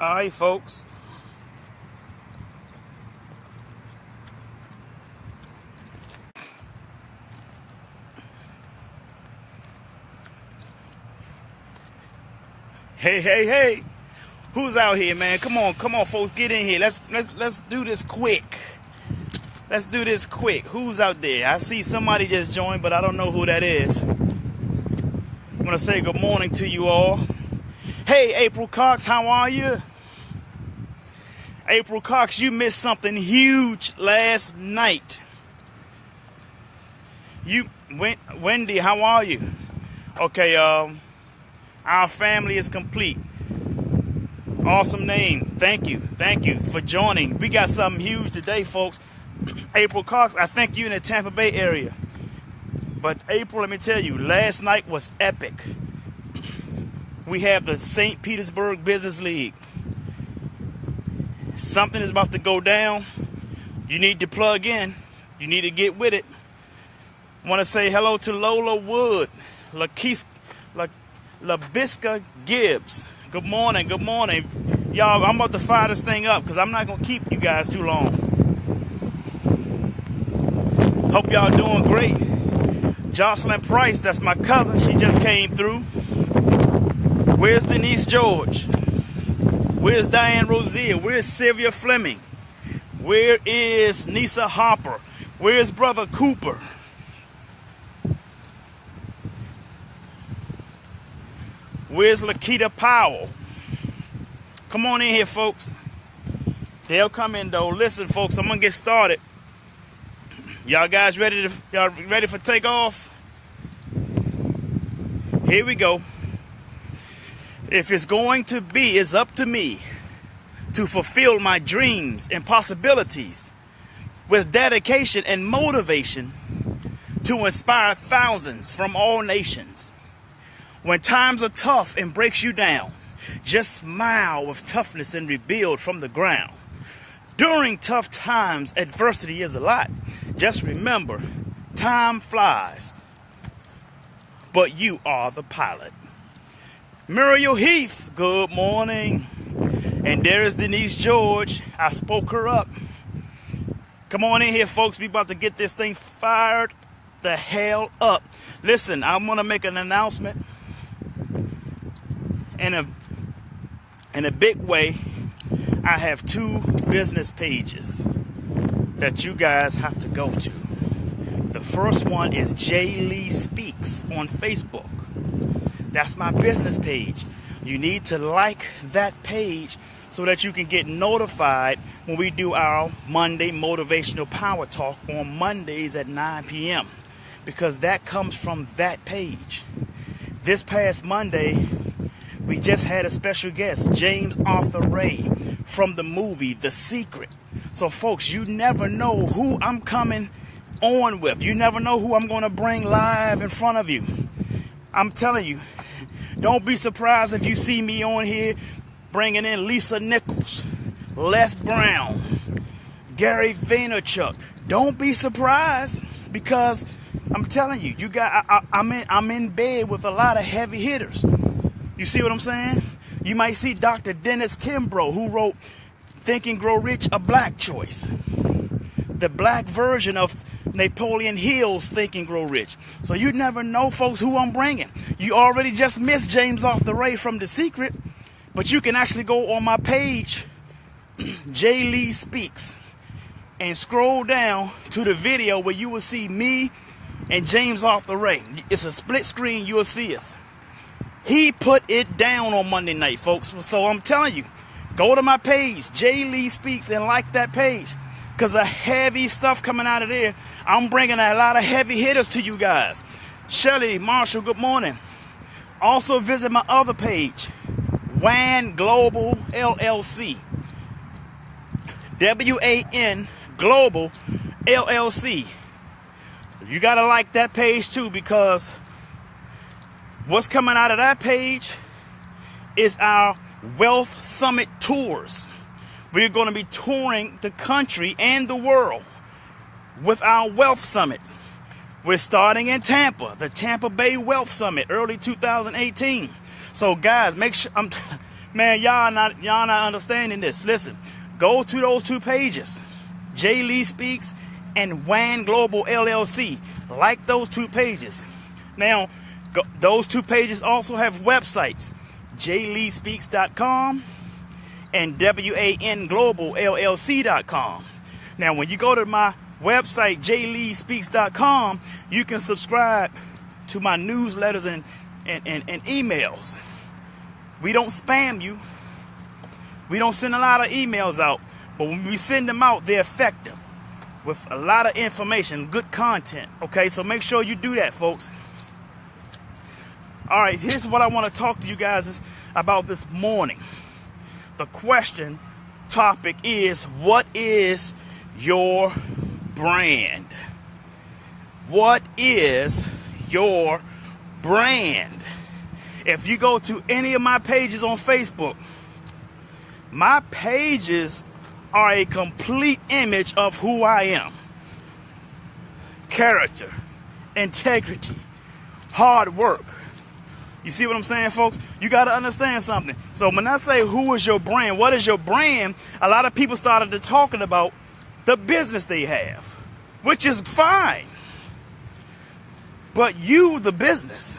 All right, folks. Hey. Who's out here, man? Come on, folks, get in here. Let's do this quick. Let's do this quick. Who's out there? I see somebody just joined, but I don't know who that is. I want to say good morning to you all. Hey, April Cox, how are you? April Cox, you missed something huge last night. Wendy, how are you? Okay, our family is complete. Awesome name. Thank you for joining. We got something huge today, folks. April Cox, I think you're in the Tampa Bay area. But April, let me tell you, last night was epic. We have the St. Petersburg Business League. Something is about to go down. You need to plug in. You need to get with it. I want to say hello to Lola Wood, LaBisca Gibbs. Good morning. Y'all, I'm about to fire this thing up because I'm not going to keep you guys too long. Hope y'all doing great. Jocelyn Price, that's my cousin. She just came through. Where's Denise George? Where's Diane Rosier? Where's Sylvia Fleming? Where is Nisa Harper? Where's Brother Cooper? Where's Lakita Powell? Come on in here, folks. They'll come in, though. Listen, folks, I'm going to get started. Y'all guys ready for takeoff? Here we go. If it's going to be, it's up to me to fulfill my dreams and possibilities with dedication and motivation to inspire thousands from all nations. When times are tough and breaks you down, just smile with toughness and rebuild from the ground. During tough times, adversity is a lot. Just remember, time flies, but you are the pilot. Muriel Heath, good morning. And there is Denise George. I spoke her up. Come on in here, folks. We about to get this thing fired the hell up. Listen, I'm going to make an announcement. In a big way, I have 2 business pages that you guys have to go to. The first one is Jay Lee Speaks on Facebook. That's my business page. You need to like that page so that you can get notified when we do our Monday Motivational Power Talk on Mondays at 9 p.m. because that comes from that page. This past Monday, we just had a special guest, James Arthur Ray, from the movie The Secret. So, folks, you never know who I'm coming on with. You never know who I'm going to bring live in front of you. I'm telling you, don't be surprised if you see me on here bringing in Lisa Nichols, Les Brown, Gary Vaynerchuk. Don't be surprised because I'm telling you, I'm in bed with a lot of heavy hitters. You see what I'm saying? You might see Dr. Dennis Kimbrough, who wrote Think and Grow Rich, A Black Choice. The black version of Napoleon Hill's Think and Grow Rich. So you never know, folks, who I'm bringing. You already just missed James Arthur Ray from The Secret, but you can actually go on my page, Jay Lee Speaks, and scroll down to the video where you will see me and James Arthur Ray. It's a split screen, you'll see us. He put it down on Monday night, folks. So I'm telling you, go to my page, Jay Lee Speaks, and like that page. Because of heavy stuff coming out of there, I'm bringing a lot of heavy hitters to you guys. Shelly Marshall, good morning. Also visit my other page, WAN Global LLC. WAN Global LLC. You got to like that page too, because what's coming out of that page is our Wealth Summit tours. We're going to be touring the country and the world with our Wealth Summit. We're starting in Tampa, the Tampa Bay Wealth Summit, early 2018. So guys, make sure, Man, y'all not understanding this. Listen, go to those two pages, Jay Lee Speaks and WAN Global LLC. Like those two pages. Now, those two pages also have websites, jayleespeaks.com and WANGlobalLLC.com. Now, when you go to my website, jayleespeaks.com, you can subscribe to my newsletters and emails. We don't spam you. We don't send a lot of emails out, but when we send them out, they're effective with a lot of information, good content. Okay, so make sure you do that, folks. All right, here's what I want to talk to you guys about this morning. The question topic is, what is your brand? What is your brand? If you go to any of my pages on Facebook, my pages are a complete image of who I am. Character, integrity, hard work. You see what I'm saying, folks? You got to understand something. So when I say who is your brand, what is your brand, a lot of people started to talking about the business they have, which is fine. But you, the business,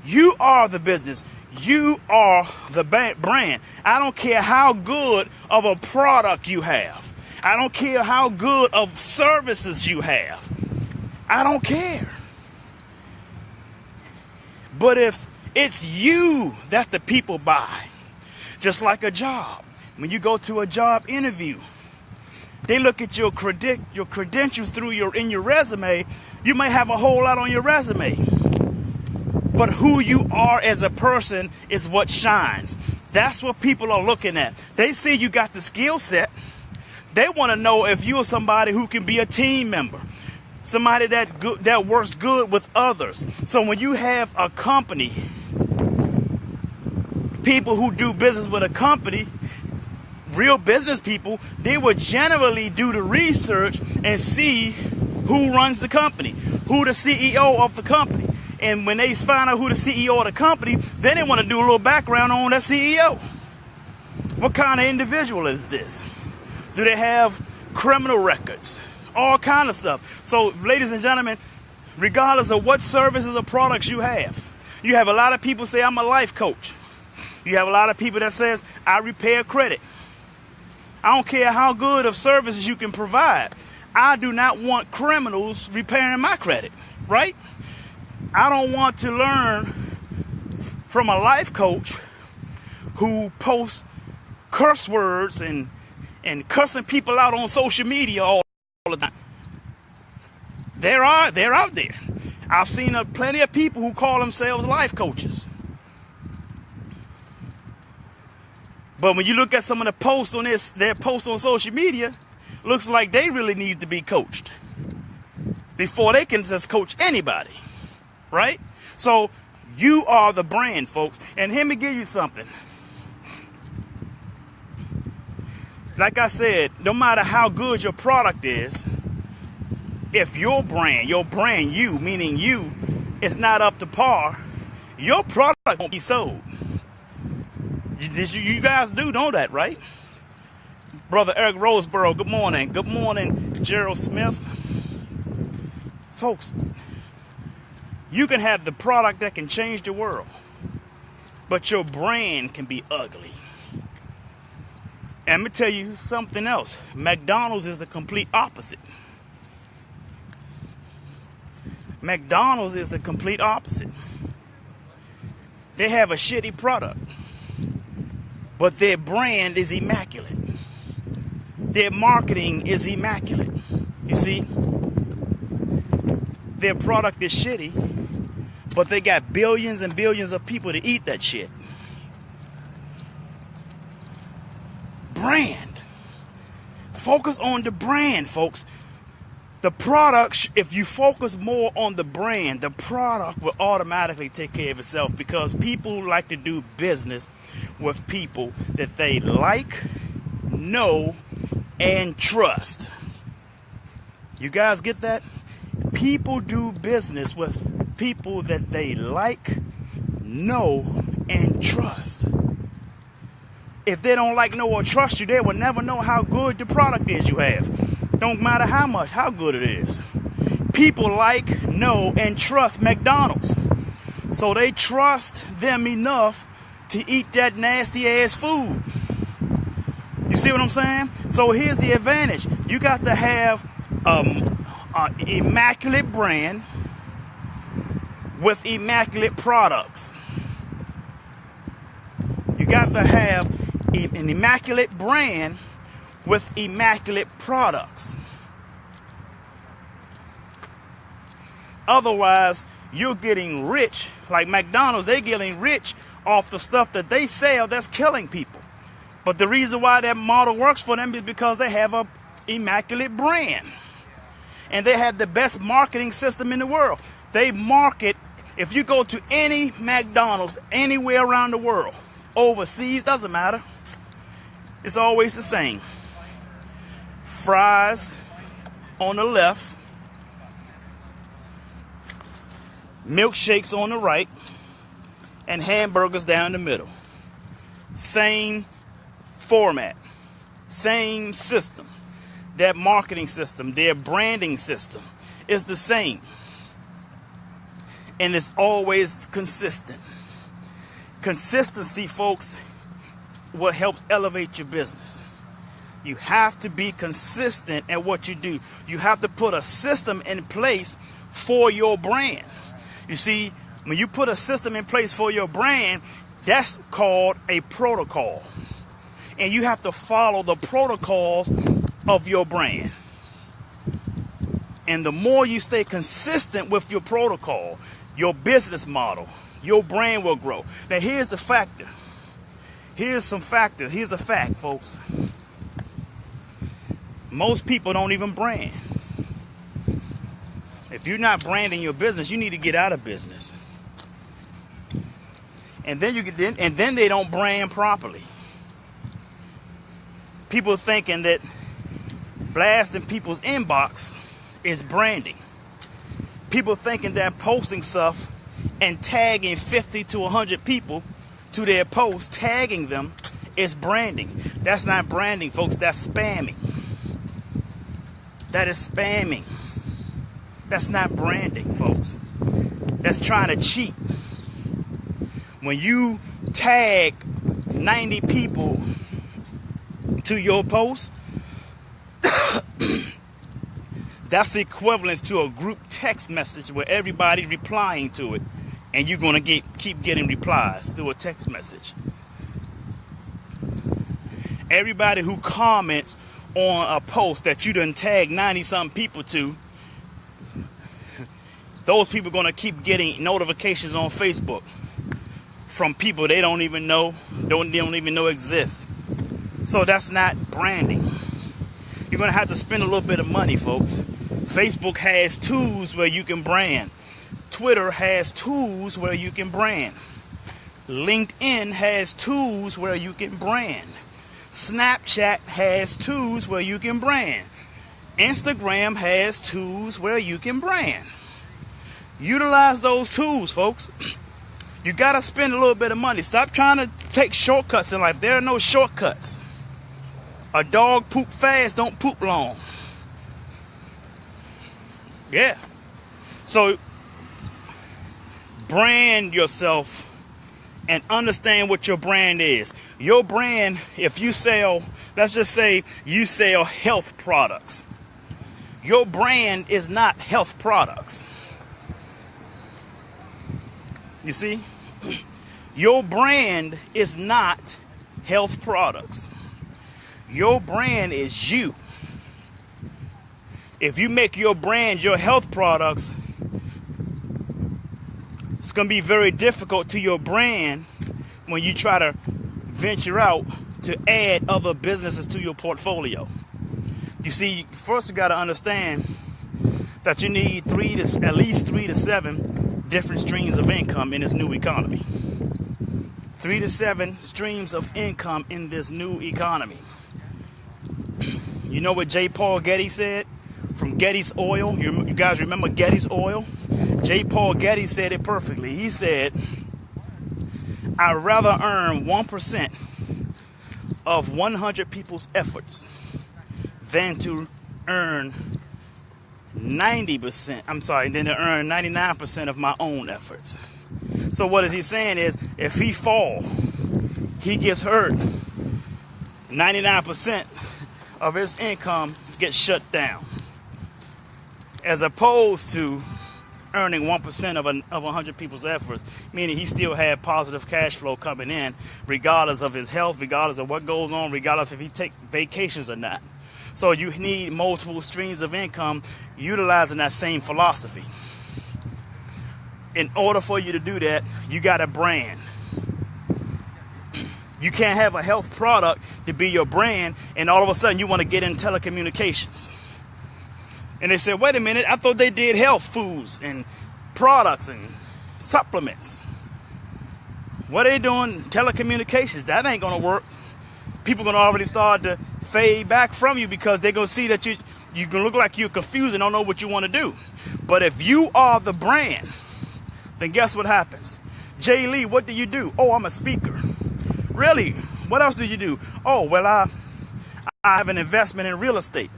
you are the business. You are the brand. I don't care how good of a product you have. I don't care how good of services you have. I don't care. But if it's you that the people buy, just like a job. When you go to a job interview, they look at your credentials in your resume. You may have a whole lot on your resume, but who you are as a person is what shines. That's what people are looking at. They see you got the skill set. They want to know if you're somebody who can be a team member, somebody that works good with others. So when you have a company, people who do business with a company, real business people, they will generally do the research and see who runs the company, who the CEO of the company. And when they find out who the CEO of the company, then they want to do a little background on that CEO. What kind of individual is this? Do they have criminal records? All kind of stuff. So, ladies and gentlemen, regardless of what services or products you have a lot of people say, I'm a life coach. You have a lot of people that says, I repair credit. I don't care how good of services you can provide. I do not want criminals repairing my credit, right? I don't want to learn from a life coach who posts curse words and cussing people out on social media all the time. They're out there. I've seen plenty of people who call themselves life coaches. But when you look at some of the posts on their posts on social media, looks like they really need to be coached before they can just coach anybody. Right? So you are the brand, folks. And let me give you something. Like I said, no matter how good your product is, if your brand, you, meaning you, is not up to par, your product won't be sold. You guys do know that, right? Brother Eric Roseborough, good morning. Good morning, Gerald Smith. Folks, you can have the product that can change the world, but your brand can be ugly. And let me tell you something else. McDonald's is the complete opposite. McDonald's is the complete opposite. They have a shitty product, but their brand is immaculate. Their marketing is immaculate. You see? Their product is shitty, but they got billions and billions of people to eat that shit. Brand. Focus on the brand, folks. The product, if you focus more on the brand, the product will automatically take care of itself, because people like to do business with people that they like, know, and trust. You guys get that? People do business with people that they like, know, and trust. If they don't like, know, or trust you, they will never know how good the product is you have. Don't matter how good it is. People like, know, and trust McDonald's. So they trust them enough to eat that nasty ass food. You see what I'm saying? So here's the advantage. You got to have an immaculate brand with immaculate products. You got to have an immaculate brand with immaculate products. Otherwise, you're getting rich. Like McDonald's, they're getting rich off the stuff that they sell that's killing people. But the reason why that model works for them is because they have an immaculate brand. And they have the best marketing system in the world. They market, if you go to any McDonald's anywhere around the world, overseas, doesn't matter, it's always the same. Fries on the left, milkshakes on the right, and hamburgers down the middle. Same format, same system. Their marketing system, their branding system is the same. And it's always consistent. Consistency, folks, what helps elevate your business. You have to be consistent at what you do. You have to put a system in place for your brand. You see, when you put a system in place for your brand, that's called a protocol. And you have to follow the protocols of your brand. And the more you stay consistent with your protocol, your business model, your brand will grow. Now here's the factor. Here's some factors. Here's a fact, folks. Most people don't even brand. If you're not branding your business, you need to get out of business. And then they don't brand properly. People thinking that blasting people's inbox is branding. People thinking that posting stuff and tagging 50 to 100 people to their post, tagging them, is branding. That's not branding, folks. That's spamming. That is spamming. That's not branding, folks. That's trying to cheat. When you tag 90 people to your post, that's equivalent to a group text message where everybody's replying to it, and you're going to keep getting replies through a text message. Everybody who comments on a post that you done tagged 90-something people to, those people are going to keep getting notifications on Facebook from people they don't even know, don't even know exist. So that's not branding. You're going to have to spend a little bit of money, folks. Facebook has tools where you can brand. Twitter has tools where you can brand. LinkedIn has tools where you can brand. Snapchat has tools where you can brand. Instagram has tools where you can brand. Utilize those tools, folks. You got to spend a little bit of money. Stop trying to take shortcuts in life. There are no shortcuts. A dog poop fast, don't poop long. Yeah. So brand yourself and understand what your brand is. Your brand, if you sell, let's just say you sell health products. Your brand is not health products. You see? Your brand is not health products. Your brand is you. If you make your brand your health products, it's going to be very difficult to your brand when you try to venture out to add other businesses to your portfolio. You see, first you got to understand that you need at least 3 to 7 different streams of income in this new economy. 3 to 7 streams of income in this new economy. You know what J. Paul Getty said from Getty's Oil? You guys remember Getty's Oil? J. Paul Getty said it perfectly. He said, I'd rather earn 1% of 100 people's efforts than to earn 90%. I'm sorry, than to earn 99% of my own efforts. So what is he saying is, if he fall, he gets hurt, 99% of his income gets shut down, as opposed to earning 1% of 100 people's efforts, meaning he still had positive cash flow coming in, regardless of his health, regardless of what goes on, regardless if he take vacations or not. So you need multiple streams of income utilizing that same philosophy. In order for you to do that, you got a brand. You can't have a health product to be your brand, and all of a sudden you want to get in telecommunications. And they said, wait a minute, I thought they did health foods and products and supplements. What are they doing? Telecommunications. That ain't going to work. People are going to already start to fade back from you because they're going to see that you can look like you're confused and don't know what you want to do. But if you are the brand, then guess what happens? Jay Lee, what do you do? Oh, I'm a speaker. Really? What else do you do? Oh, well, I have an investment in real estate.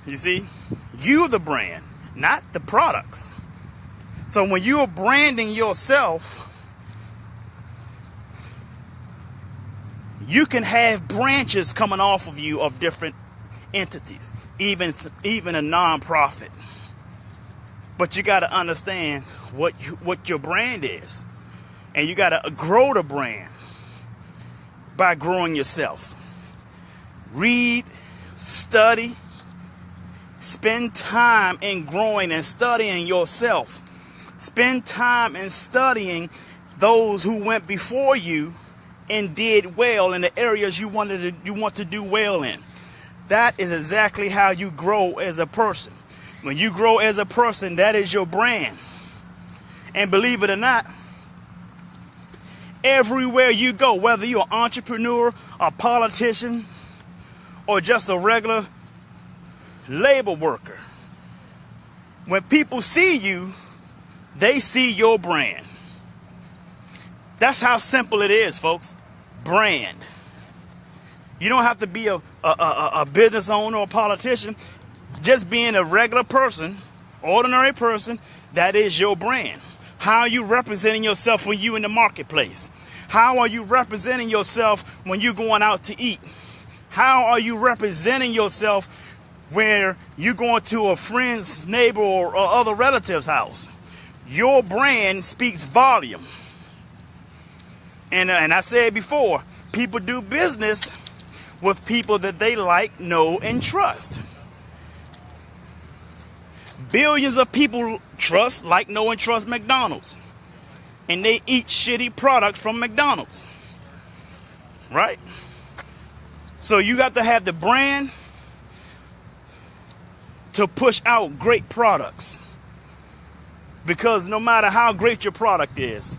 You see, you the brand, not the products. So when you're branding yourself, you can have branches coming off of you of different entities, even a nonprofit. But you got to understand what your brand is, and you got to grow the brand by growing yourself. Read, study. Spend time in growing and studying yourself. Spend time in studying those who went before you and did well in the areas you want to do well in. That is exactly how you grow as a person. When you grow as a person, that is your brand. And believe it or not, everywhere you go, whether you're an entrepreneur, a politician, or just a regular labor worker, when people see you, they see your brand. That's how simple it is, folks. Brand. You don't have to be a business owner or a politician. Just being a regular person, ordinary person, that is your brand. How are you representing yourself when you're in the marketplace? How are you representing yourself when you're going out to eat? How are you representing yourself where you're going to a friend's, neighbor, or other relative's house? Your brand speaks volume. And I said before, people do business with people that they like, know, and trust. Billions of people trust, like, know, and trust McDonald's. And they eat shitty products from McDonald's. Right? So you got to have the brand to push out great products. Because no matter how great your product is,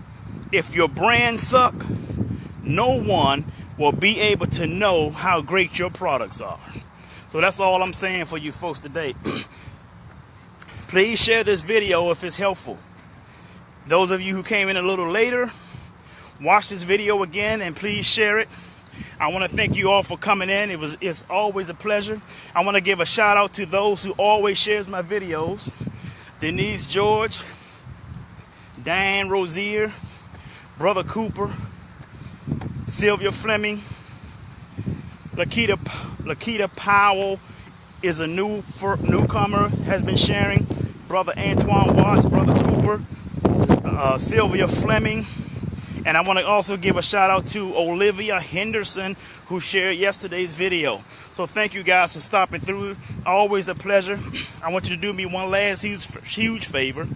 if your brand suck, no one will be able to know how great your products are. So that's all I'm saying for you folks today. Please share this video if it's helpful. Those of you who came in a little later, watch this video again and please share it. I want to thank you all for coming in. It's always a pleasure. I want to give a shout out to those who always shares my videos. Denise George, Diane Rozier, Brother Cooper, Sylvia Fleming, Lakita Powell is a newcomer, has been sharing. Brother Antoine Watts, Brother Cooper, Sylvia Fleming. And I want to also give a shout out to Olivia Henderson, who shared yesterday's video. So thank you guys for stopping through. Always a pleasure. I want you to do me one last huge favor.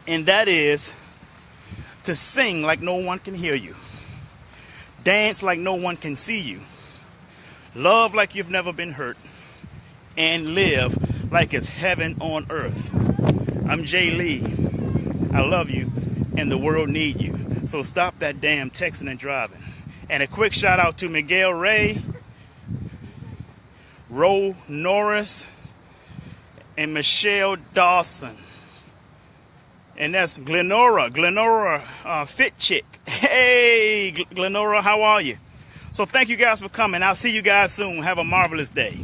And that is to sing like no one can hear you. Dance like no one can see you. Love like you've never been hurt. And live like it's heaven on earth. I'm Jay Lee. I love you and the world need you. So stop that damn texting and driving. And a quick shout out to Miguel Ray, Ro Norris, and Michelle Dawson. And that's Glenora Fit Chick. Hey, Glenora, how are you? So thank you guys for coming. I'll see you guys soon. Have a marvelous day.